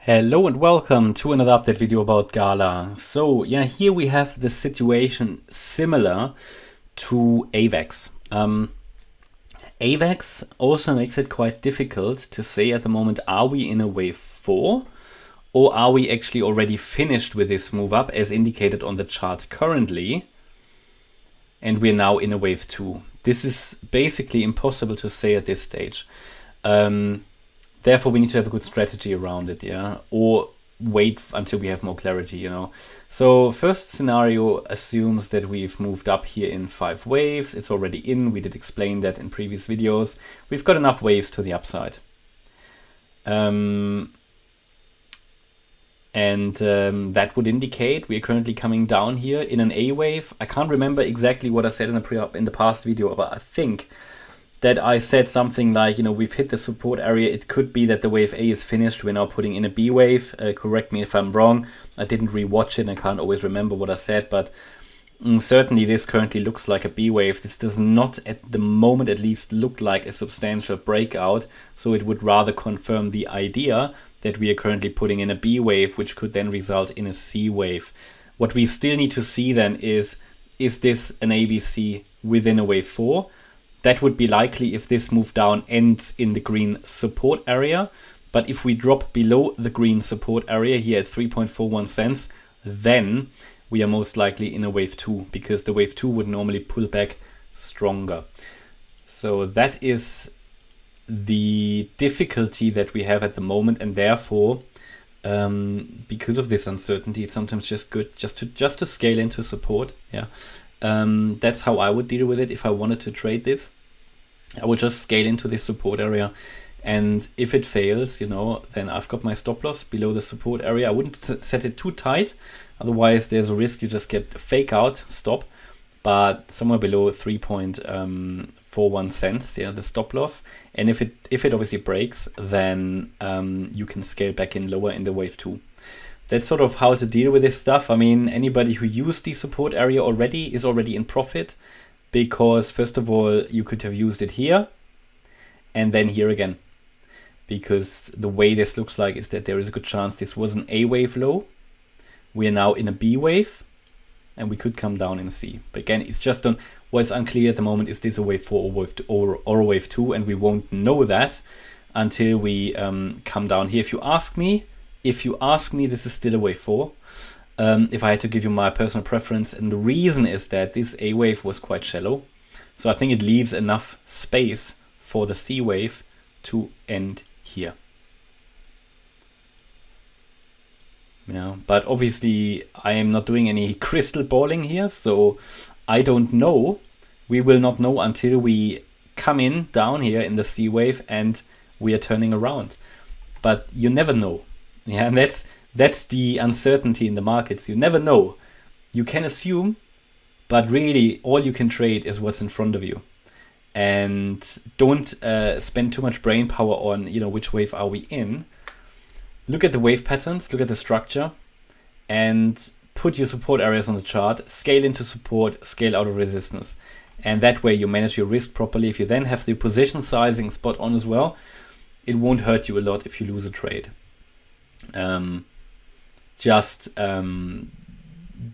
Hello and welcome to another update video about GALA. So yeah, here we have the situation similar to AVAX. AVAX also makes it quite difficult to say at the moment, are we in a wave 4 or are we actually already finished with this move up as indicated on the chart currently, and we're now in a wave 2. This is basically impossible to say at this stage. Therefore, we need to have a good strategy around it, yeah, or wait until we have more clarity, you know. So first scenario assumes that we've moved up here in 5 waves. It's already in. We did explain that in previous videos. We've got enough waves to the upside. That would indicate we are currently coming down here in an A wave. I can't remember exactly what I said in the past video, but I think that I said something like, you know, we've hit the support area. It could be that the wave A is finished. We're now putting in a B wave. Correct me if I'm wrong. I didn't rewatch it and I can't always remember what I said, but certainly this currently looks like a B wave. This does not, at the moment at least, look like a substantial breakout. So it would rather confirm the idea that we are currently putting in a B wave, which could then result in a C wave. What we still need to see then is this an ABC within a wave 4? That would be likely if this move down ends in the green support area. But if we drop below the green support area here at 3.41 cents, then we are most likely in a wave 2, because the wave 2 would normally pull back stronger. So that is the difficulty that we have at the moment, and therefore because of this uncertainty, it's sometimes just good just to scale into support. Yeah. That's how I would deal with it if I wanted to trade this. I would just scale into this support area, and if it fails, you know, then I've got my stop loss below the support area. I wouldn't set it too tight, otherwise there's a risk you just get a fake out stop, but somewhere below 3.41 cents, yeah, the stop loss. And if it obviously breaks, then you can scale back in lower in the wave 2. That's sort of how to deal with this stuff. I mean, anybody who used the support area already is already in profit, because first of all, you could have used it here and then here again, because the way this looks like is that there is a good chance this was an A wave low. We are now in a B wave and we could come down in C. But again, it's just on what's unclear at the moment. Is this a wave 4 or a wave 2? And we won't know that until we come down here. If you ask me, this is still a wave 4. If I had to give you my personal preference, and the reason is that this A wave was quite shallow. So I think it leaves enough space for the C wave to end here. Yeah, but obviously I am not doing any crystal balling here, so I don't know. We will not know until we come in down here in the C wave and we are turning around. But you never know. Yeah, and that's the uncertainty in the markets. You never know. You can assume, but really all you can trade is what's in front of you. And don't spend too much brain power on, you know, which wave are we in. Look at the wave patterns, look at the structure, and put your support areas on the chart, scale into support, scale out of resistance. And that way you manage your risk properly. If you then have the position sizing spot on as well, it won't hurt you a lot if you lose a trade.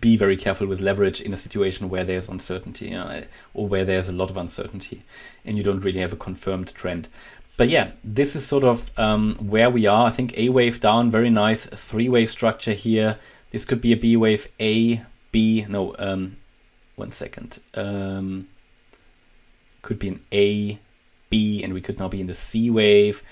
Be very careful with leverage in a situation where there's uncertainty, or where there's a lot of uncertainty and you don't really have a confirmed trend. But yeah, this is sort of where we are. I think A wave down, very nice 3-wave structure here. This could be a B wave, A, B, no, 1 second. Could be an A, B, and we could now be in the C wave.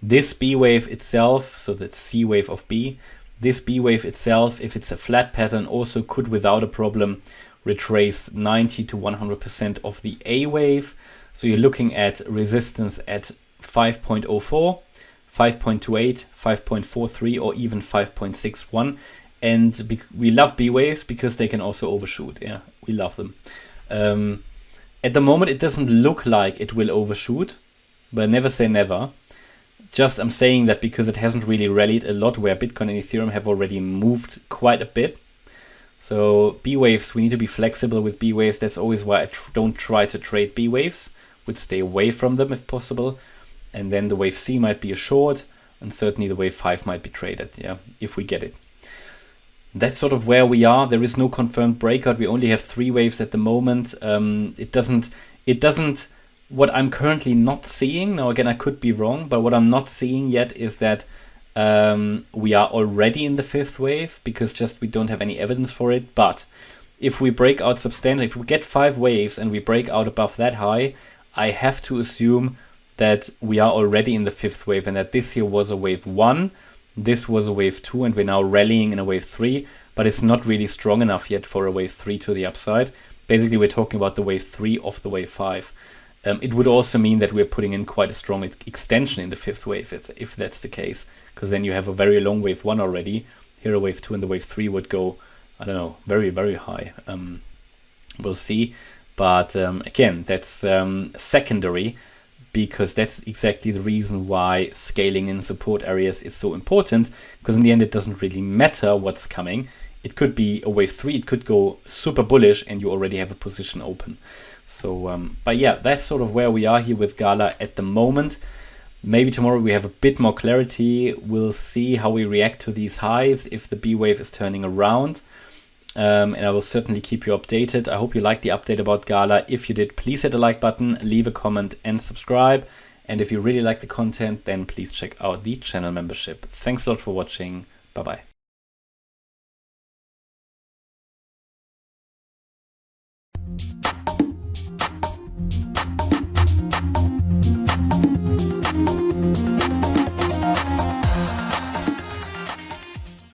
This B wave itself, so that's C wave of B, this B wave itself, if it's a flat pattern, also could without a problem retrace 90 to 100% of the A wave. So you're looking at resistance at 5.04, 5.28, 5.43, or even 5.61. And we love B waves because they can also overshoot. Yeah, we love them. At the moment, it doesn't look like it will overshoot, but never say never. Just I'm saying that because it hasn't really rallied a lot, where Bitcoin and Ethereum have already moved quite a bit. So B waves, we need to be flexible with B waves. That's always why I don't try to trade B waves. Would stay away from them if possible. And then the wave C might be a short, and certainly the wave 5 might be traded, yeah, if we get it. That's sort of where we are. There is no confirmed breakout. We only have 3 waves at the moment. It doesn't, what I'm currently not seeing, now again, I could be wrong, but what I'm not seeing yet is that we are already in the 5th wave, because just we don't have any evidence for it. But if we break out substantially, if we get 5 waves and we break out above that high, I have to assume that we are already in the 5th wave, and that this here was a wave 1, this was a wave 2, and we're now rallying in a wave 3, but it's not really strong enough yet for a wave 3 to the upside. Basically, we're talking about the wave 3 of the wave 5. It would also mean that we're putting in quite a strong extension in the 5th wave, if that's the case, because then you have a very long wave 1 already. Here a wave 2 and the wave 3 would go, I don't know, very, very high. We'll see. But again, that's secondary, because that's exactly the reason why scaling in support areas is so important, because in the end it doesn't really matter what's coming. It could be a wave 3, it could go super bullish and you already have a position open. So, but yeah, that's sort of where we are here with GALA at the moment. Maybe tomorrow we have a bit more clarity. We'll see how we react to these highs, if the B wave is turning around. And I will certainly keep you updated. I hope you liked the update about GALA. If you did, please hit the like button, leave a comment and subscribe. And if you really like the content, then please check out the channel membership. Thanks a lot for watching. Bye-bye.